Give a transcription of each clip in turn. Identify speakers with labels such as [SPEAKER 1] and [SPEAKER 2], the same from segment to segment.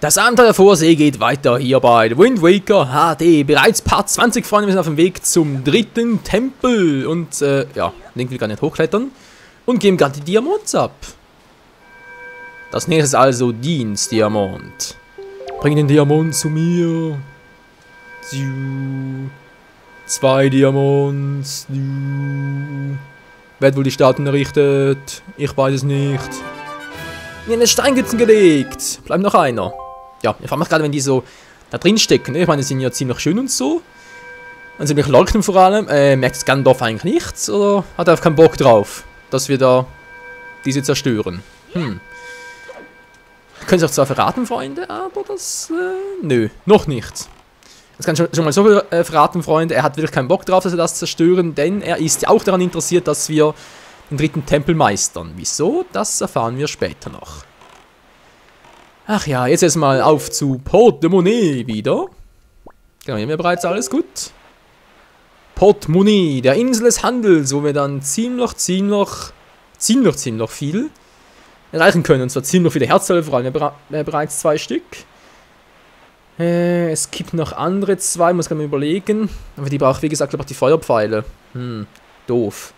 [SPEAKER 1] Das Abenteuer der Vorsee geht weiter hier bei Wind Waker HD. Bereits Part 20, Freunde, wir sind auf dem Weg zum dritten Tempel. Und, ja, Link will gar nicht hochklettern. Und geben gerade die Diamonds ab. Das nächste ist also Dienstdiamant. Bring den Diamant zu mir. 2 Diamonds. Wer hat wohl die Statuen errichtet? Ich weiß es nicht. Mir in den Steingützen gelegt. Bleibt noch einer. Ja, ich frage mich gerade, wenn die so da drin stecken. Ich meine, die sind ja ziemlich schön und so. Und ziemlich leuchten vor allem. Merkt das Gandalf eigentlich nichts? Oder hat er einfach keinen Bock drauf, dass wir da diese zerstören? Können Sie auch zwar verraten, Freunde, aber das, nö, noch nicht. Das kann schon mal so viel verraten, Freunde. Er hat wirklich keinen Bock drauf, dass wir das zerstören, denn er ist ja auch daran interessiert, dass wir den dritten Tempel meistern. Wieso? Das erfahren wir später noch. Ach ja, jetzt erstmal auf zu Port de Monet wieder. Genau, hier haben wir bereits alles gut. Port Monet, der Insel des Handels, wo wir dann ziemlich viel erreichen können. Und zwar ziemlich viele Herzteile, vor allem bereits 2 Stück. Es gibt noch andere 2, muss ich mal überlegen. Aber die braucht, wie gesagt, glaube ich, die Feuerpfeile. Doof.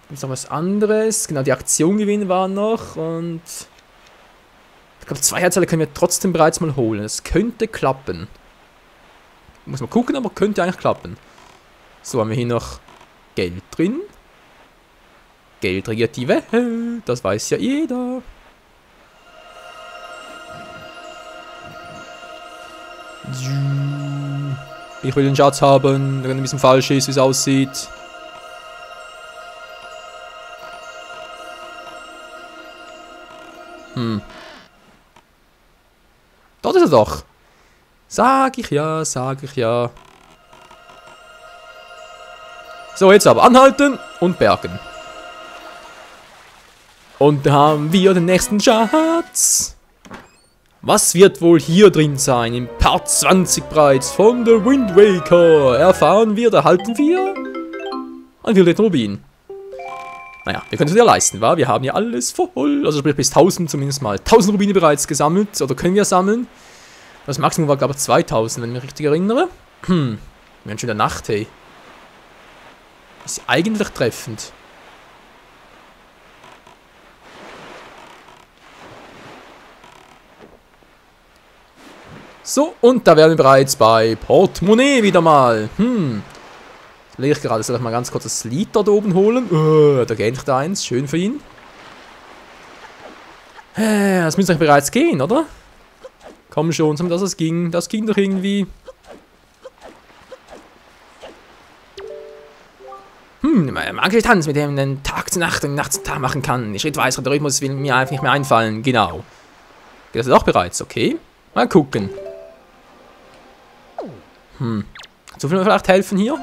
[SPEAKER 1] Gibt es noch was anderes? Genau, die Aktion gewinnen war noch. Und ich glaube, 2 Herzteile können wir trotzdem bereits mal holen. Es könnte klappen. Muss man gucken, aber könnte eigentlich klappen. So, haben wir hier noch Geld drin. Geld regiert die Welt. Das weiß ja jeder. Ich will den Schatz haben, wenn er ein bisschen falsch ist, wie es aussieht. Dort ist er doch. Sag ich ja, sag ich ja. So, jetzt aber anhalten und bergen. Und da haben wir den nächsten Schatz. Was wird wohl hier drin sein? Im Part 20 bereits von The Wind Waker erfahren wir, da halten wir ein violetten Rubin. Naja, wir können es ja leisten, wa? Wir haben ja alles voll. Also sprich bis 1000 zumindest mal. 1000 Rubine bereits gesammelt. Oder können wir sammeln. Das Maximum war, glaube ich, 2000, wenn ich mich richtig erinnere. Wir haben schon wieder Nacht, hey. Ist eigentlich treffend. So, und da wären wir bereits bei Port Monet wieder mal. Lege ich gerade. Soll ich mal ganz kurz das Lied dort oben holen? Da geht nicht eins. Schön für ihn. Das müsste eigentlich bereits gehen, oder? Komm schon, dass es ging. Das ging doch irgendwie. Magische Tanz, mit dem man Tag zu Nacht und Nacht zu Tag machen kann. Die schrittweise Rhythmus will mir einfach nicht mehr einfallen. Genau. Geht das auch bereits? Okay. Mal gucken. So viel vielleicht helfen hier?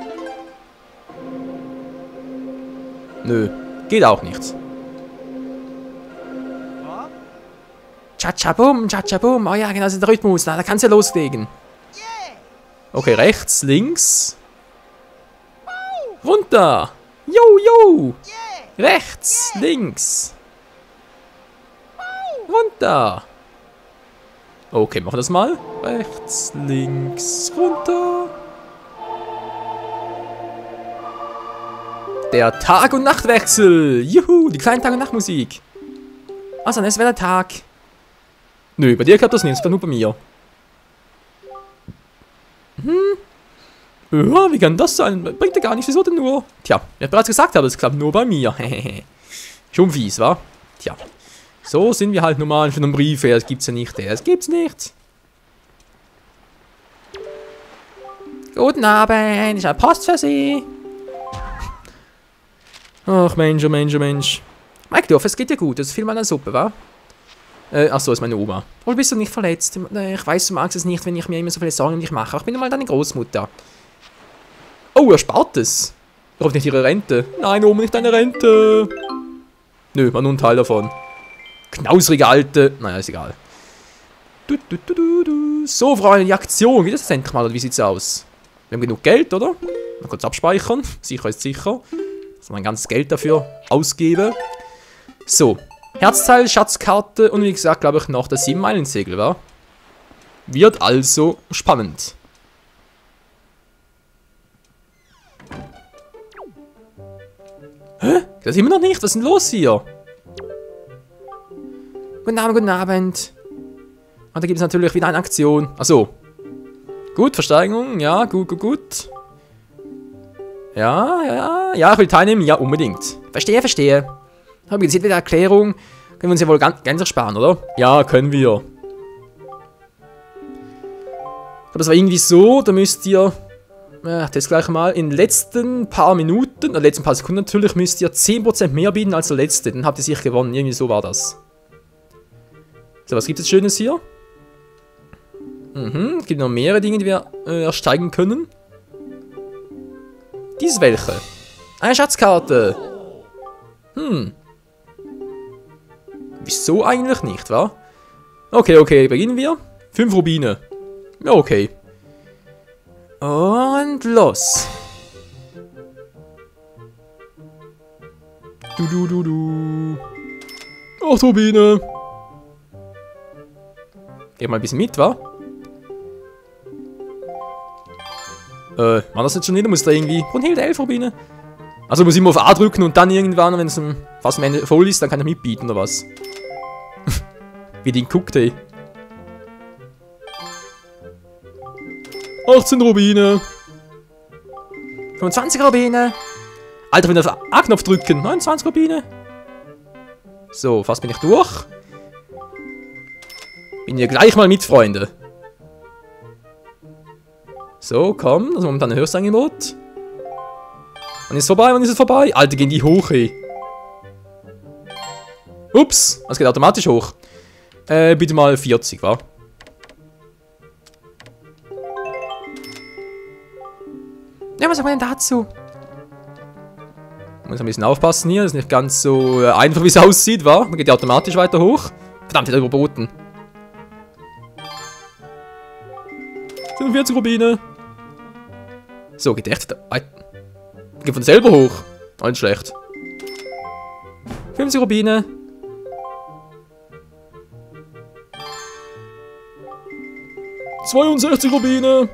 [SPEAKER 1] Nö. Geht auch nichts. Cha-cha-bum, cha-cha-bum. Oh ja, genau, das ist der Rhythmus. Da kannst du ja loslegen. Okay, rechts, links. Runter. Jo. Rechts, links. Runter. Okay, machen wir das mal. Rechts, links, runter. Der Tag- und Nachtwechsel. Juhu, die kleine Tag- und Nachtmusik. Also, es wäre der Tag. Nö, bei dir klappt das nicht, das klappt nur bei mir. Ja, wie kann das sein? Bringt ja gar nichts, wieso denn nur? Tja, ich habe bereits gesagt, aber es klappt nur bei mir. Schon fies, wa? Tja. So sind wir halt normal für einen Brief. Das gibt's ja nicht. Das gibt's nicht. Guten Abend, ich habe Post für Sie. Ach Mensch, oh Mensch, oh Mensch. Mike, es geht dir gut. Das ist viel mal eine Suppe, wa? Achso, ist meine Oma. Wohl bist du nicht verletzt? Ich weiß, du magst es nicht, wenn ich mir immer so viele Sorgen um dich mache. Ich bin mal deine Großmutter. Oh, er spart es. Ich hoffe nicht ihre Rente. Nein, Oma, nicht deine Rente. Nö, war nur ein Teil davon. Knausrige Alte. Naja, ist egal. So, Freunde, die Aktion. Geht das endlich mal, oder wie sieht's aus? Wir haben genug Geld, oder? Mal kurz abspeichern. Sicher ist sicher. Dass ich mein ganzes Geld dafür ausgebe. So. Herzteil, Schatzkarte und wie gesagt, glaube ich, noch das 7-Meilen-Segel, wa? Wird also spannend. Hä? Das immer noch nicht? Was ist denn los hier? Guten Abend, guten Abend. Und da gibt es natürlich wieder eine Aktion. Achso. Gut, Versteigerung. Ja, gut. Ja, ich will teilnehmen. Ja, unbedingt. Verstehe. Haben wir jetzt wieder Erklärung. Können wir uns ja wohl ganz ersparen, oder? Ja, können wir. Ich glaube, das war irgendwie so. Da müsst ihr... das gleich mal. In den letzten paar Minuten, letzten paar Sekunden natürlich, müsst ihr 10% mehr bieten als der letzte. Dann habt ihr sicher gewonnen. Irgendwie so war das. So, was gibt es Schönes hier? Es gibt noch mehrere Dinge, die wir ersteigen können. Dies ist welche? Eine Schatzkarte. Wieso eigentlich nicht, wa? Okay, beginnen wir. 5 Rubine. Ja, okay. Und los. Du. 8 Rubine. Geh mal ein bisschen mit, wa? War das jetzt schon wieder? Muss da irgendwie... Brunhilde 11 Rubine. Also muss ich immer auf A drücken und dann irgendwann, wenn es fast am Ende voll ist, dann kann er mitbieten, oder was? Wie den guckt, ey. 18 Rubine. 25 Rubine. Alter, wenn wir auf A-Knopf drücken. 29 Rubine. So, fast bin ich durch. Bin hier gleich mal mit, Freunde. So, komm. Das ist momentan ein höchstes Angebot. Wann ist es vorbei? Alter, gehen die hoch, ey. Ups. Das geht automatisch hoch. Bitte mal 40, wa? Ja, was sagt man denn dazu? Muss ein bisschen aufpassen hier. Das ist nicht ganz so einfach, wie es aussieht, wa? Man geht ja automatisch weiter hoch. Verdammt, wieder überboten. 45 Rubine. So, geht echt. Geht von selber hoch. Auch nicht schlecht. 50 Rubine. 62 Rubine.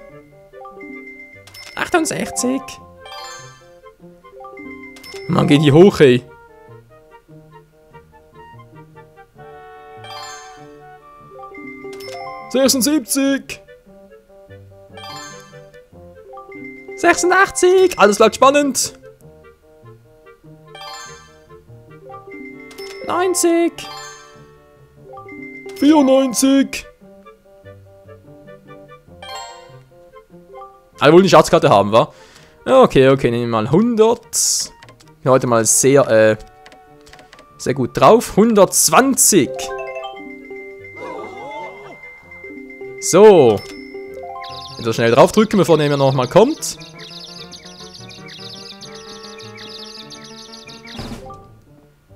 [SPEAKER 1] 68. Mann, gehen die hoch, ey. »76. 86. Alles bleibt spannend. 90. 94. Alle wollen die Schatzkarte haben, wa? Okay, nehmen wir mal 100. Ich bin heute mal sehr gut drauf. 120. So. Wieder schnell draufdrücken, bevor der nochmal kommt.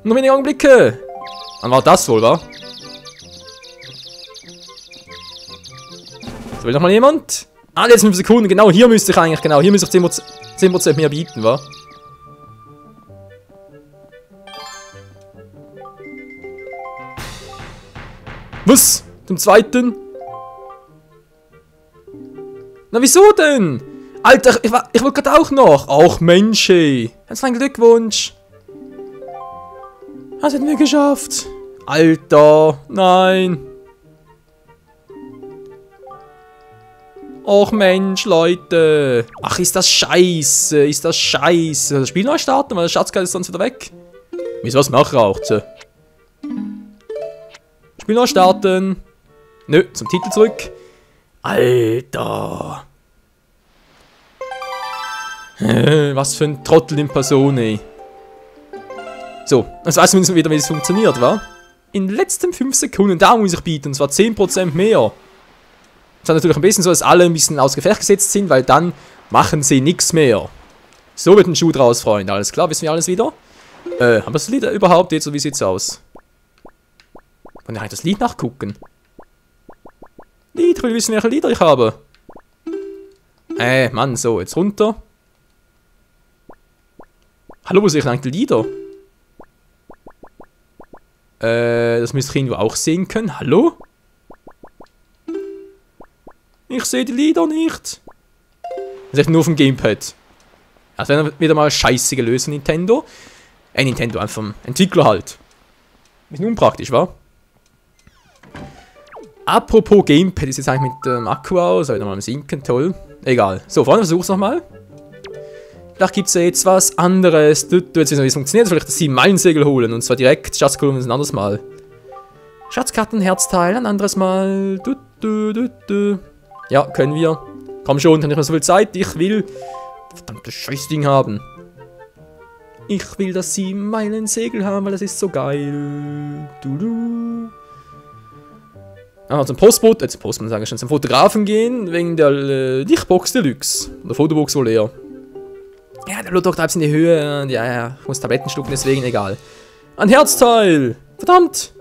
[SPEAKER 1] Noch wenige Augenblicke. Wann war das wohl, wa? So, will noch mal jemand? Ah, jetzt 5 Sekunden. Genau, hier müsste ich eigentlich, 10% mehr bieten, wa? Was? Zum zweiten? Na, wieso denn? Alter, ich wollte gerade auch noch. Ach, Mensch, ey. Herzlichen Glückwunsch. Das hätten wir geschafft. Alter, nein. Och Mensch, Leute. Ach, ist das scheiße. Das Spiel neu starten, weil der Schatzkarte ist sonst wieder weg. Müssen wir was machen, raucht sie. Spiel neu starten. Nö, zum Titel zurück. Alter. Was für ein Trottel in Person, ey. So, jetzt weiß man wieder, wie es funktioniert, wa? In den letzten 5 Sekunden, da muss ich bieten, und zwar 10% mehr. Das ist natürlich ein bisschen so, dass alle ein bisschen aus Gefecht gesetzt sind, weil dann machen sie nichts mehr. So wird ein Schuh draus, Freunde. Alles klar, wissen wir alles wieder? Haben wir das Lied überhaupt jetzt, oder wie sieht's aus? Kann ich eigentlich das Lied nachgucken? Ich will wissen, welche Lieder ich habe. Mann, so, jetzt runter. Hallo, wo sehe ich eigentlich die Lieder? Das müsste ich irgendwo auch sehen können. Hallo? Ich sehe die Lieder nicht. Das ist nur auf dem Gamepad. Das wäre wieder mal eine scheiße Lösung, Nintendo. Nintendo, einfach vom Entwickler halt. Bisschen unpraktisch, wa? Apropos Gamepad, ist jetzt eigentlich mit dem Akku aus. Soll ich nochmal am Sinken? Toll. Egal. So, vorne versuch's nochmal. Vielleicht gibt es ja jetzt was anderes. Du jetzt wissen, wie es funktioniert. Vielleicht das 7-Meilen-Segel holen. Und zwar direkt. Schatzkolonnen ein anderes Mal. Schatzkarten, Herzteil, ein anderes Mal. Ja, können wir. Komm schon, habe nicht mehr so viel Zeit. Ich will verdammtes Scheißding haben. Ich will das 7-Meilen-Segel haben, weil das ist so geil. Zum Postbote, zum Postbote sage ich schon, zum Fotografen gehen, wegen der Dichtbox Deluxe. Oder Fotobox wohl eher. Ja, der Blutdruck treibt in die Höhe und ja, ich muss Tabletten schlucken, deswegen egal. Ein Herzteil! Verdammt!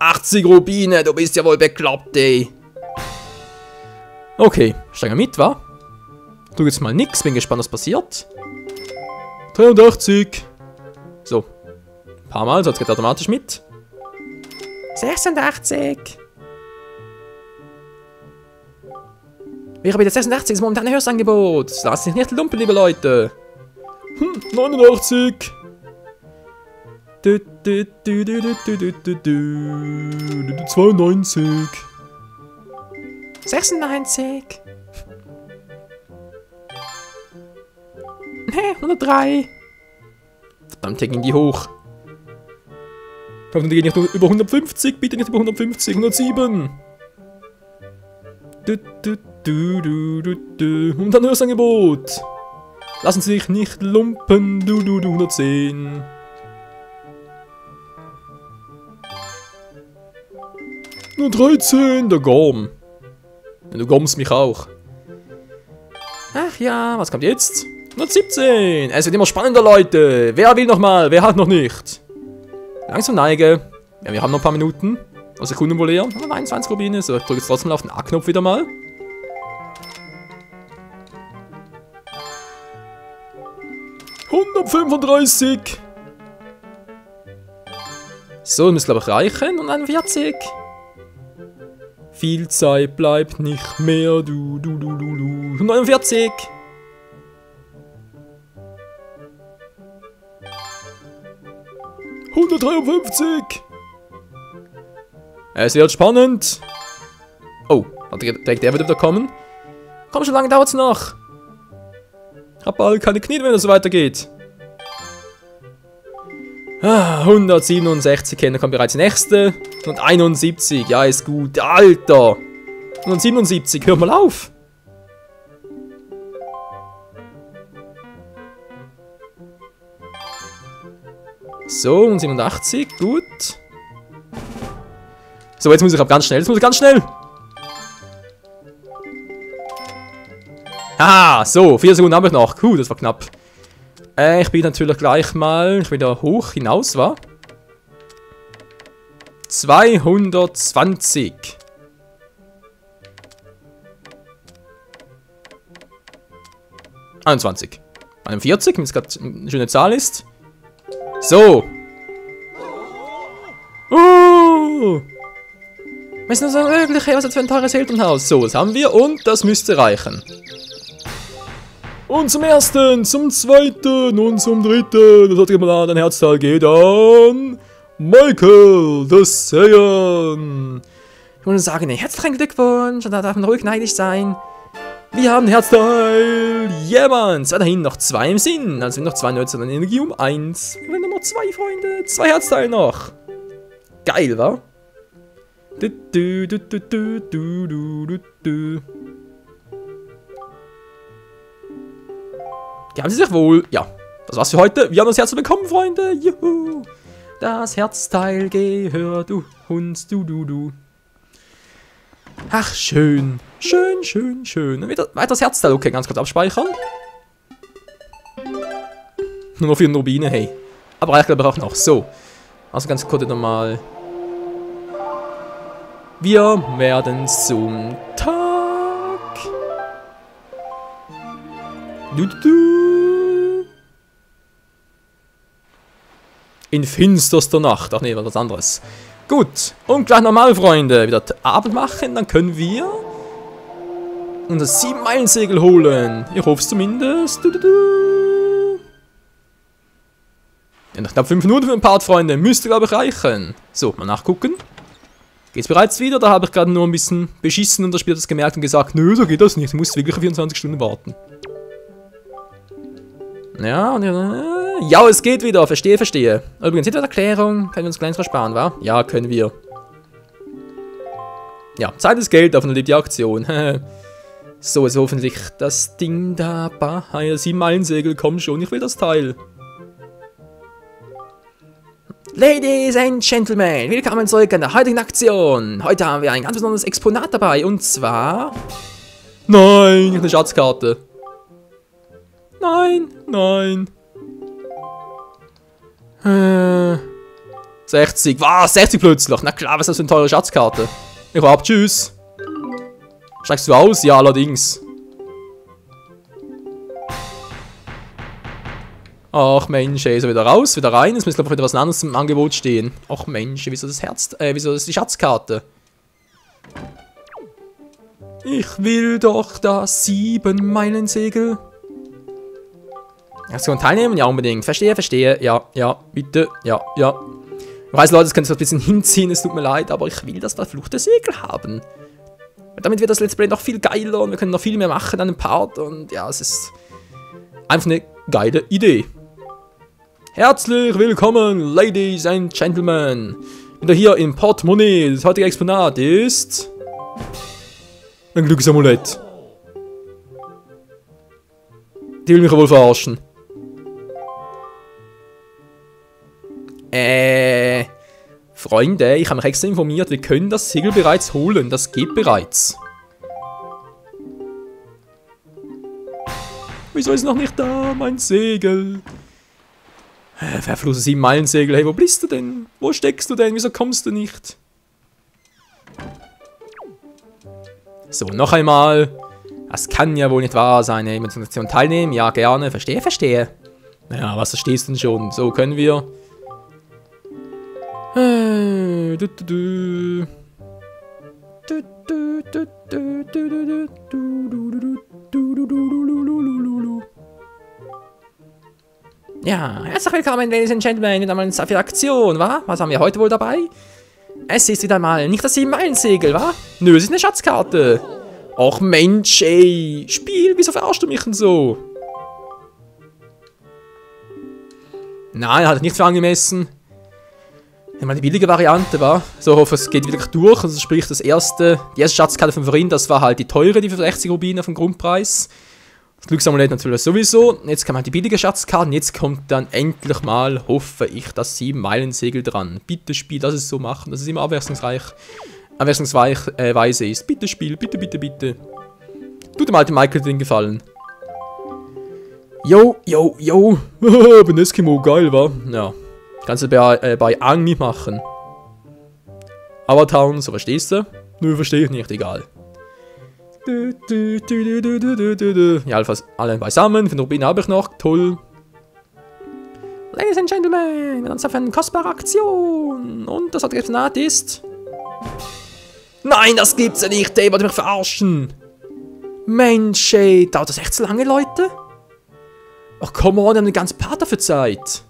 [SPEAKER 1] 80 Rubine, du bist ja wohl bekloppt, ey. Okay, steigen wir mit, wa? Tu jetzt mal nix, bin gespannt, was passiert. 83. So. Ein paar Mal, sonst geht automatisch mit. 86. Wäre bei der 86 ist momentan ein höheres Angebot. Lasst sich nicht lumpen, liebe Leute. 89. 92. 96. 103. Verdammt, hier ging die hoch. Hoffentlich geht nicht über 150. Bitte nicht über 150. 107. Und ein höheres Angebot. Lassen Sie sich nicht lumpen. 110. Nur 13, der Gorm. Du gommst mich auch. Ach ja, was kommt jetzt? 117. Es wird immer spannender, Leute. Wer will noch mal? Wer hat noch nicht? Langsam neige. Ja, wir haben noch ein paar Minuten. Also Sekunden wohl eher. 21 Rubine. So, ich drücke jetzt trotzdem auf den A-Knopf wieder mal. $135. So, müsste glaube ich reichen. Und 41. Viel Zeit bleibt nicht mehr. 49. $153. Es wird spannend. Oh, hat direkt der wieder kommen. Komm, schon lange dauert es noch. Hab bald keine Knie, wenn es so weitergeht. 167, dann kommt bereits die nächste. Und 71, ja, ist gut. Alter! 177, hör mal auf! So, und 87, gut. So, jetzt muss ich ganz schnell, Haha, so, 4 Sekunden habe ich noch. Das war knapp. Ich bin natürlich gleich mal wieder hoch hinaus, wa? 220. ...21. 41, wenn es gerade eine schöne Zahl ist. So. Was ist denn so möglich? Was ist das für ein teures Elternhaus? So, das haben wir und das müsste reichen. Und zum ersten, zum zweiten und zum dritten. Das hat mal an, ein Herzteil geht an Michael the Saiyan. Ich muss sagen, ein herzlichen Glückwunsch. Da darf man ruhig neidisch sein. Wir haben ein Herzteil. Yeah, man. Weiterhin noch 2 im Sinn. Also noch 2 Nutzer an Energie um 1. Wir haben Nummer 2, Freunde. 2 Herzteile noch. Geil, wa? Haben Sie sich wohl? Ja. Das war's für heute. Wir haben das Herzteil bekommen, Freunde. Juhu. Das Herzteil gehört uns, du. Ach, schön. Schön. Wieder weiteres Herzteil. Okay, ganz kurz abspeichern. Nur noch 4 Rubine, hey. Aber reicht glaube ich auch noch. So. Also ganz kurz nochmal. Wir werden zum Tag. In finsterster Nacht. Ach nee, was anderes. Gut. Und gleich nochmal, Freunde. Wieder Abend machen. Dann können wir unser 7-Meilen-Segel holen. Ich hoffe es zumindest. Ja, noch knapp 5 Minuten für den Part, Freunde. Müsste, glaube ich, reichen. So, mal nachgucken. Geht's bereits wieder? Da habe ich gerade nur ein bisschen beschissen und das Spiel hat es gemerkt und gesagt, nö, so geht das nicht. Du musst wirklich 24 Stunden warten. Ja, und ja, es geht wieder. Verstehe, verstehe. Übrigens, Erklärung. Können wir uns kleines versparen, wa? Ja, können wir. Ja, Zeit ist Geld, davon lebt die Aktion. So ist hoffentlich das Ding da. 7-Meilen-Segel, komm schon, ich will das Teil. Ladies and Gentlemen, willkommen zurück an der heutigen Aktion. Heute haben wir ein ganz besonderes Exponat dabei und zwar... Nein, eine Schatzkarte. Nein, nein. 60. Was? 60 plötzlich? Na klar, was ist das für eine teure Schatzkarte? Ich hab, tschüss. Steigst du aus? Ja, allerdings. Ach Mensch, ey, so wieder raus, wieder rein. Jetzt muss glaube ich wieder was anderes im Angebot stehen. Ach Mensch, wieso das Herz, wieso ist die Schatzkarte? Ich will doch das 7-Meilen-Segel. Aktion teilnehmen? Ja, unbedingt. Verstehe, verstehe. Ja, ja, bitte. Ja, ja. Ich weiß, Leute, das könnte ich ein bisschen hinziehen, es tut mir leid, aber ich will das verfluchte Segel haben. Damit wird das Let's Play noch viel geiler und wir können noch viel mehr machen an dem Part und ja, es ist einfach eine geile Idee. Herzlich willkommen, Ladies and Gentlemen. Wieder hier im Portemonnaie. Das heutige Exponat ist... ein Glücksamulett. Die will mich wohl verarschen. Freunde, ich habe mich extra informiert, wir können das Segel bereits holen. Das geht bereits. Wieso ist noch nicht da, mein Segel? Verfluchte 7-Meilen-Segel, hey, wo bist du denn? Wo steckst du denn? Wieso kommst du nicht? So, noch einmal. Das kann ja wohl nicht wahr sein, ey. Mit der Aktion teilnehmen? Ja, gerne. Verstehe, verstehe. Naja, was verstehst du denn schon? So können wir. Ja, herzlich willkommen, Ladies and Gentlemen, wieder mal eine Sache Aktion, wa? Was haben wir heute wohl dabei? Es ist wieder mal nicht das 7-Meilen-Segel, wa? Nö, es ist eine Schatzkarte. Och Mensch, ey. Spiel, wieso verarschst du mich denn so? Nein, hat nicht für angemessen. Ja, mal die billige Variante, wa? So, ich hoffe, es geht wirklich durch. Also sprich, die erste Schatzkarte von vorhin, das war halt die teure, die für 60 Rubine vom Grundpreis. Das Glücksamulett natürlich sowieso. Jetzt kann man die billige Schatzkarte. Jetzt kommt dann endlich mal, hoffe ich, das 7-Meilen-Segel dran. Bitte Spiel, lass es so machen, dass es immer abwechslungsweise ist. Bitte Spiel, bitte, bitte, bitte. Tut dem alten Michael den Gefallen. Yo, yo, yo. Bin Eskimo, geil, wa? Ja. Kannst du bei Agni machen. Avatar, so verstehst du? Nö, verstehe ich nicht, egal. Ja, alle beisammen. 5 Rubine habe ich noch. Toll. Ladies and Gentlemen, wir uns auf eine kostbare Aktion. Und das Exponat ist... Nein, das gibt's ja nicht, ey. Wollt ihr mich verarschen? Mensch, ey. Dauert das echt so lange, Leute? Ach, come on, wir haben den ganzen Part dafür Zeit.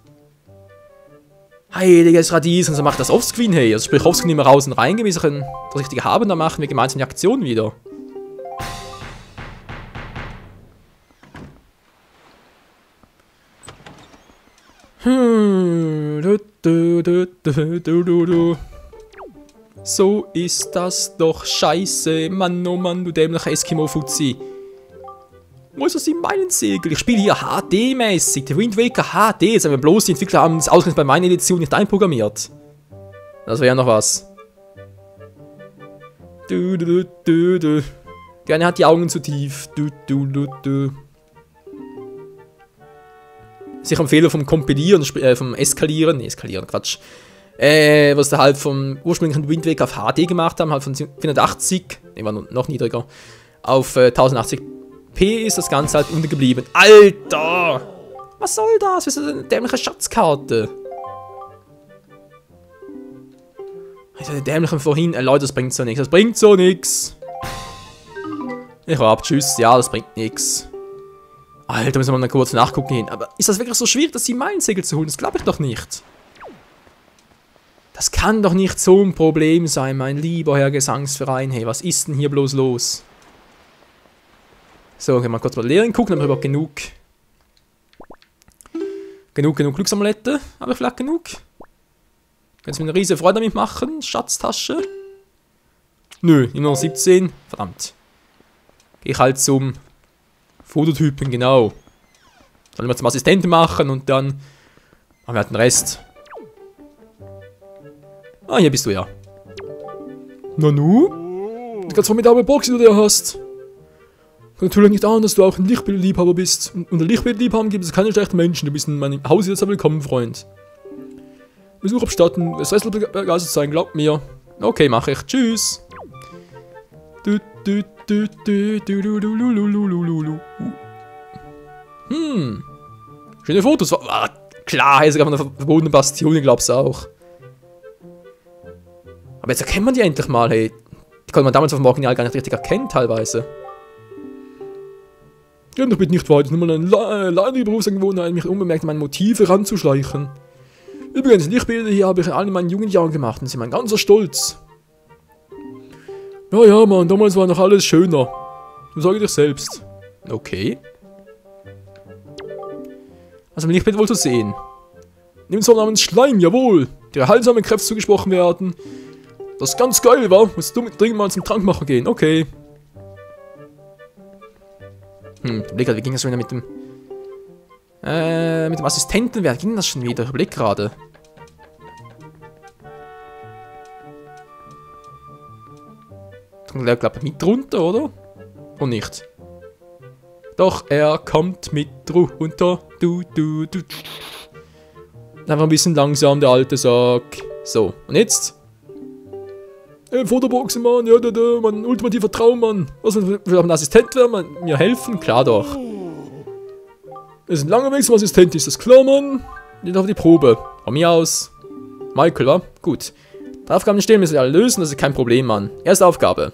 [SPEAKER 1] Heiliges Radies, und so macht das Offscreen, hey. Also sprich Offscreen immer raus und rein, wie das Richtige haben, dann machen wir gemeinsam die Aktion wieder. So ist das doch scheiße. Mann, oh Mann, du dämlicher Eskimo-Fuzzi. Wo ist das 7-Meilen-Segel? Ich spiele hier HD-mäßig. Der Wind Waker HD. Jetzt haben wir bloß die Entwickler haben das ausgerechnet bei meiner Edition nicht einprogrammiert. Das wäre ja noch was. Gerne hat die Augen zu tief. Sicher ein Fehler vom Kompilieren, vom Eskalieren. Nee, Eskalieren, Quatsch. Was da halt vom ursprünglichen Wind Waker auf HD gemacht haben, halt von 480, ne, war noch niedriger, auf 1080p P ist das Ganze halt unten geblieben. Alter! Was soll das? Was ist eine dämliche Schatzkarte? Eine dämliche vorhin. Leute, das bringt so nichts. Das bringt so nichts. Ich hab, tschüss. Ja, das bringt nichts. Alter, müssen wir mal kurz nachgucken hin. Aber ist das wirklich so schwierig, dass sie mein Segel zu holen? Das glaube ich doch nicht. Das kann doch nicht so ein Problem sein, mein lieber Herr Gesangsverein. Hey, was ist denn hier bloß los? So, gehen wir mal kurz mal leer gucken, aber ich habe genug. Genug Glücksamulette. Habe ich vielleicht genug? Kannst du mir eine riesige Freude damit machen? Schatztasche? Nö, immer noch 17. Verdammt. Gehe ich halt zum Fototypen, genau. Sollen wir zum Assistenten machen und dann machen wir halt den Rest. Ah, hier bist du ja. Nanu? Du kannst formidable Box, die du da hast. Kann natürlich nicht ahnen, dass du auch ein Lichtbildliebhaber bist. Und unter Lichtbildliebhabern gibt es keine schlechten Menschen. Du bist in meinem Haus jetzt willkommen, Freund. Besuch abstatten, das Rest wird begeistert sein, glaub mir. Okay, mache ich. Tschüss. Schöne Fotos. Ah, klar, hier ist sogar von der verbotenen Bastion, ich glaub's auch. Aber jetzt erkennt man die endlich mal, hey. Die konnte man damals auf dem Original gar nicht richtig erkennen, teilweise. Ja, doch bitte nicht weiter. Nur mal eine leidige Berufsangewohnheit, mich unbemerkt an meine Motive ranzuschleichen. Übrigens, Lichtbilder hier habe ich in allen meinen jungen Jahren gemacht und sind mein ganzer Stolz. Ja, Mann, damals war noch alles schöner. Du sage dich selbst. Okay. Also im Lichtbild wohl zu sehen. Nimm so namens Schleim, jawohl. Der heilsame Kräfte zugesprochen werden. Das ist ganz geil, wa? Musst du dringend mal zum Trankmacher gehen, okay. Überleg gerade, wie ging das schon wieder mit dem Assistenten? Wer ging das schon wieder? Überleg gerade. Er glaube mit runter, oder? Und nicht. Doch, er kommt mit runter. Einfach ein bisschen langsam, der alte Sack. So, und jetzt? Fotoboxen, Mann, ja, mein ultimativer Traum, Mann. Was, will ein Assistent werden, mir helfen? Klar doch. Es ist ein langer Weg zum Assistent, ist das klar, Mann? Jetzt auf die Probe. Von mir aus. Michael, wa? Gut. Die Aufgaben stehen müssen wir alle lösen, das ist kein Problem, Mann. Erste Aufgabe.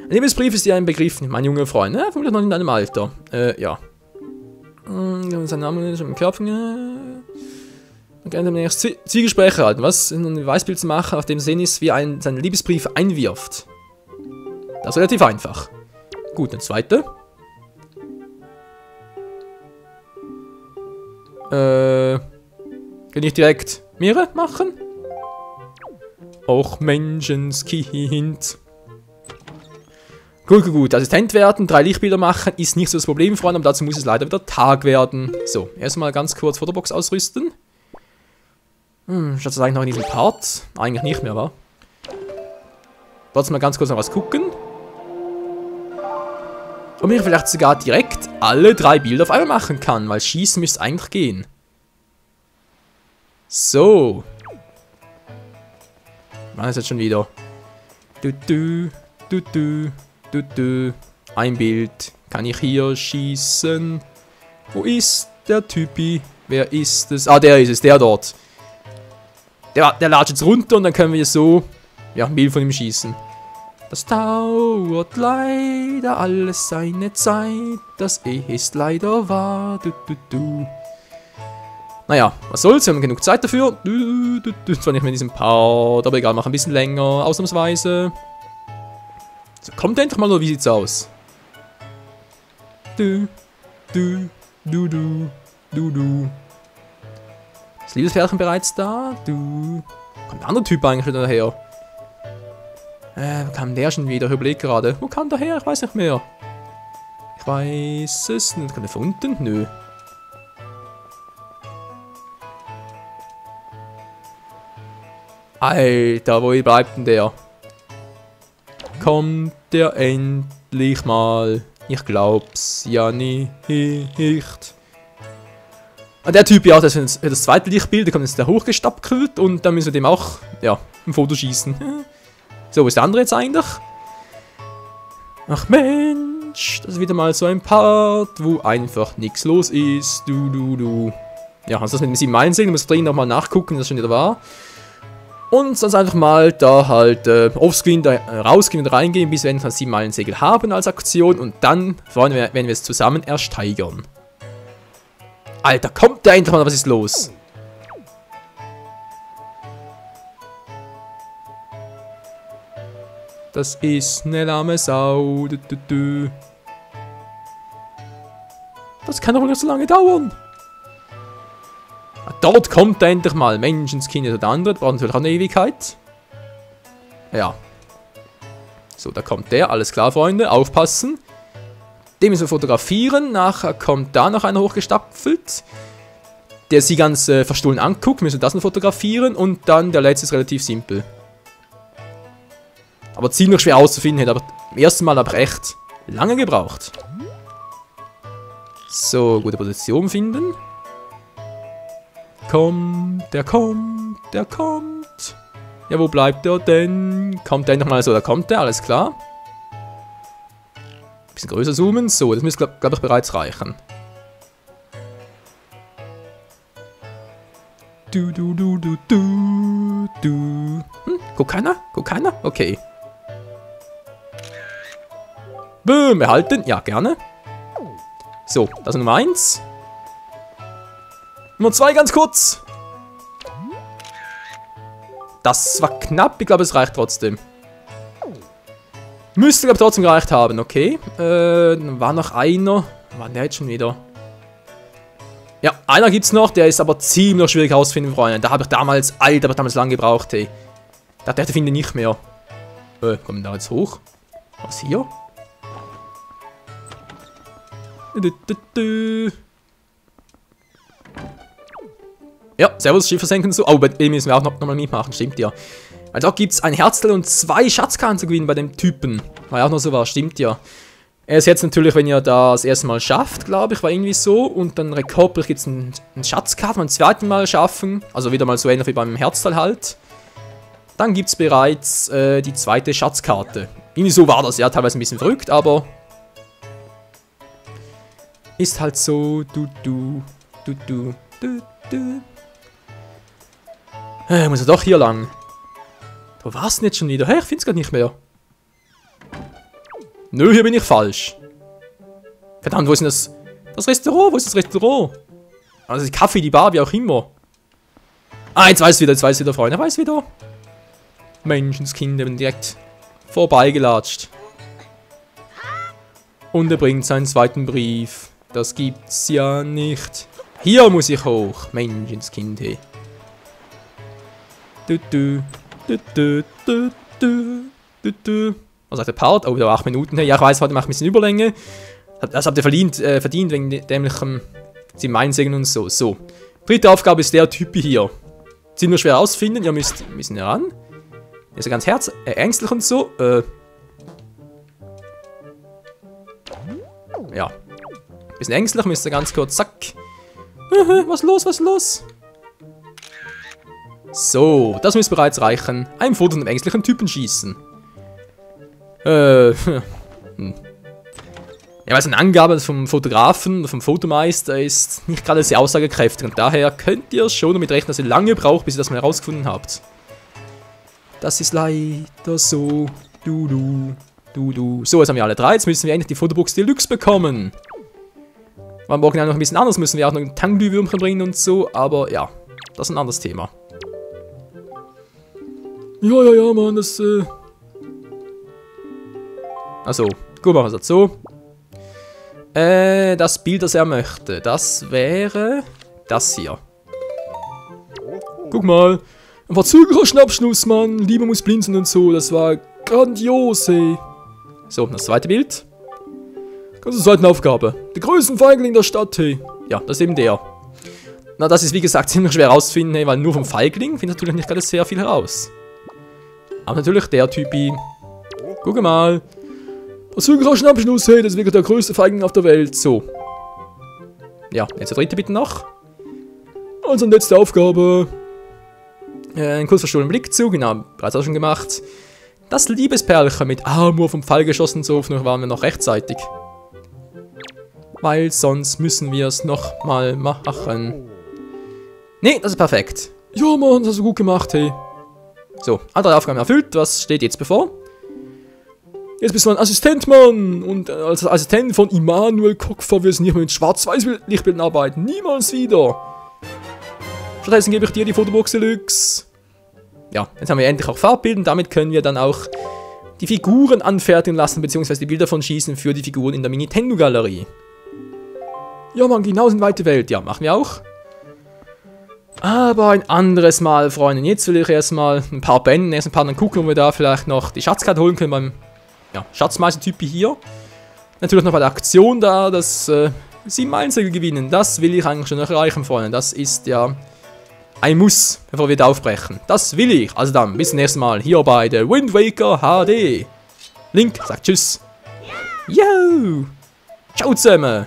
[SPEAKER 1] Ein Liebesbrief ist dir ein Begriff, mein junger Freund. Vermutlich noch in deinem Alter. Ja. Sein Name ist im Körper. Dann Zwiegespräche halten, was? Ein Weißbild zu machen, auf dem sehen ist, wie er seinen Liebesbrief einwirft. Das ist relativ einfach. Gut, eine zweite. Kann ich direkt mehrere machen? Och, Menschenskind. Gut. Assistent werden, 3 Lichtbilder machen, ist nicht so das Problem, Freunde, aber dazu muss es leider wieder Tag werden. So, erstmal ganz kurz Fotobox ausrüsten. Schaut das eigentlich noch in diesem Part? Eigentlich nicht mehr, wa? Trotzdem mal ganz kurz noch was gucken. Ob ich vielleicht sogar direkt alle 3 Bilder auf einmal machen kann, weil schießen müsste eigentlich gehen. So. Was ist jetzt schon wieder? Ein Bild. Kann ich hier schießen? Wo ist der Typi? Wer ist es? Ah, der ist es, der dort. Der latscht jetzt runter und dann können wir so, ja, ein Bild von ihm schießen. Das dauert leider alles seine Zeit, das ist leider wahr, Naja, was soll's, wir haben genug Zeit dafür. Zwar nicht mehr in diesem Part, aber egal, mach ein bisschen länger, ausnahmsweise. So, kommt endlich mal nur, wie sieht's aus? Ist Liebespärchen bereits da? Kommt der andere Typ eigentlich wieder daher? Wo kam der schon wieder? Ich überlege gerade. Wo kam der her? Ich weiß nicht mehr. Ich weiß es nicht. Kann der von unten? Nö. Alter, wo bleibt denn der? Kommt der endlich mal? Ich glaub's ja nicht. Ah, der Typ, ja, das ist für das zweite Lichtbild, der kommt jetzt da hochgestapelt und dann müssen wir dem auch, ja, ein Foto schießen. So, wo ist der andere jetzt eigentlich? Ach Menschenskind, Das ist wieder mal so ein Part, wo einfach nichts los ist. Ja, also das mit dem 7 Meilen Segel, muss dringend nochmal nachgucken, das schon wieder war. Und sonst einfach mal da halt offscreen da rausgehen und reingehen, bis wir ein 7 Meilen Segel haben als Aktion. Und dann wollen wir es zusammen ersteigern. Alter, kommt der endlich mal, was ist los? Das ist eine lahme Sau. Das kann doch nicht so lange dauern. Dort kommt er endlich mal. Menschenskind oder der andere. Braucht natürlich auch eine Ewigkeit. Ja. So, da kommt der. Alles klar, Freunde. Aufpassen. Den müssen wir fotografieren. Nachher kommt da noch einer hochgestapelt. Der sie ganz verstohlen anguckt. Müssen wir das noch fotografieren. Und dann der letzte ist relativ simpel. Aber ziemlich schwer auszufinden. Hätte aber im ersten Mal aber echt lange gebraucht. So, gute Position finden. Kommt, der kommt, der kommt. Ja, wo bleibt der denn? Kommt der nochmal so, da kommt der, alles klar. Bisschen größer zoomen. So, das müsste, glaube ich, bereits reichen. Guck keiner? Guck keiner? Okay. Boom, erhalten. Ja, gerne. So, das ist Nummer 1. Nummer 2 ganz kurz. Das war knapp. Ich glaube, es reicht trotzdem. Müsste, glaube ich, trotzdem gereicht haben. Okay. Dann war noch einer. War der jetzt schon wieder? Ja, einer gibt's noch. Der ist aber ziemlich schwierig herauszufinden, Freunde. Da habe ich damals, Alter, habe ich damals lang gebraucht, hey. Der finde ich nicht mehr. Kommen da jetzt hoch? Was hier? Ja, servus, Schiff versenken so. Oh, bei dem müssen wir auch nochmal mitmachen, stimmt ja. Also auch gibt es ein Herzteil und 2 Schatzkarten zu gewinnen bei dem Typen. War ja auch noch so was, stimmt ja. Er ist jetzt natürlich, wenn ihr das erste Mal schafft, glaube ich, war irgendwie so. Und dann Rekord gibt es einen Schatzkarte, beim zweiten Mal schaffen. Also wieder mal so ähnlich wie beim Herzteil halt. Dann gibt es bereits die zweite Schatzkarte. Irgendwie so war das, ja, teilweise ein bisschen verrückt, aber... Ist halt so, muss er doch hier lang. Wo war's denn jetzt schon wieder? Hä, ich find's gerade nicht mehr. Nö, hier bin ich falsch. Verdammt, wo ist denn das Restaurant? Wo ist das Restaurant? Also die Kaffee, die Bar, wie auch immer. Ah, jetzt weiß ich wieder, Freunde. Ich weiß wieder. Menschenskind, eben direkt vorbeigelatscht. Und er bringt seinen zweiten Brief. Das gibt's ja nicht. Hier muss ich hoch. Menschenskind, hey. Was sagt der Part? Oh, wieder 8 Minuten. Hey. Ja, ich weiß, heute mache ich ein bisschen Überlänge. Das habt ihr verdient wegen dämlichem 7 Meilen Segel und so. So. Dritte Aufgabe ist der Typ hier. Ziemlich schwer ausfinden. Ihr müsst ein bisschen heran. Der ist ja ganz ängstlich und so. Ja. Bisschen ängstlich, müsst ihr ganz kurz, zack. Was los, was los? So, das müsste bereits reichen. Ein Foto von einem ängstlichen Typen schießen. Ja, weil eine Angabe vom Fotografen, vom Fotomeister ist nicht gerade sehr aussagekräftig. Und daher könnt ihr schon damit rechnen, dass ihr lange braucht, bis ihr das mal herausgefunden habt. Das ist leider so. So, jetzt haben wir alle 3. Jetzt müssen wir endlich die Fotobox Deluxe bekommen. Am Morgen noch ein bisschen anders, müssen wir auch noch ein Tanglüwürmchen bringen und so, aber ja, das ist ein anderes Thema. Ja, Mann, das, Also, gut, machen wir es so. Das Bild, das er möchte, das wäre das hier. Guck mal, ein verzögerter Schnappschnuss, Mann, Liebe muss blinzeln und so, das war grandios, ey. So, das zweite Bild. Ganz zur zweiten Aufgabe. Der größte Feigling der Stadt, hey. Ja, das ist eben der. Na, das ist wie gesagt ziemlich schwer herauszufinden, hey, weil nur vom Feigling findet natürlich nicht gerade sehr viel heraus. Aber natürlich der Typi. Guck mal. Verzögerer Schnappschnuss, hey, das ist wirklich der größte Feigling auf der Welt. So. Ja, jetzt der dritte bitte noch. Also letzte Aufgabe. Ein kurz verstohlenen Blick zu, genau, bereits auch schon gemacht. Das Liebesperlchen mit Amor vom Pfeil geschossen, so waren wir noch rechtzeitig. weil sonst müssen wir es nochmal machen. Nee, das ist perfekt. Ja, Mann, das hast du gut gemacht, hey. So, andere Aufgaben erfüllt. Was steht jetzt bevor? Jetzt bist du ein Assistent, Mann. Und als Assistent von Immanuel Kopfer wirst du nicht mehr mit Schwarz-Weiß-Lichtbildern arbeiten. Niemals wieder. Stattdessen gebe ich dir die Fotobox Deluxe. Ja, jetzt haben wir endlich auch Farbbilder. Damit können wir dann auch die Figuren anfertigen lassen, beziehungsweise die Bilder von schießen für die Figuren in der Nintendo-Galerie. Ja, Mann, genauso in weite Welt. Ja, machen wir auch. Aber ein anderes Mal, Freunde. Jetzt will ich erstmal ein paar Bänden, erst ein paar, dann gucken, ob wir da vielleicht noch die Schatzkarte holen können beim Schatzmeister-Typ hier. Natürlich noch bei der Aktion da, das 7 Meilensiegel gewinnen. Das will ich eigentlich schon noch erreichen, Freunde. Das ist ja ein Muss, bevor wir da aufbrechen. Das will ich. Also dann, bis zum nächsten Mal hier bei der Wind Waker HD. Link sagt Tschüss. Yo! Ciao zusammen!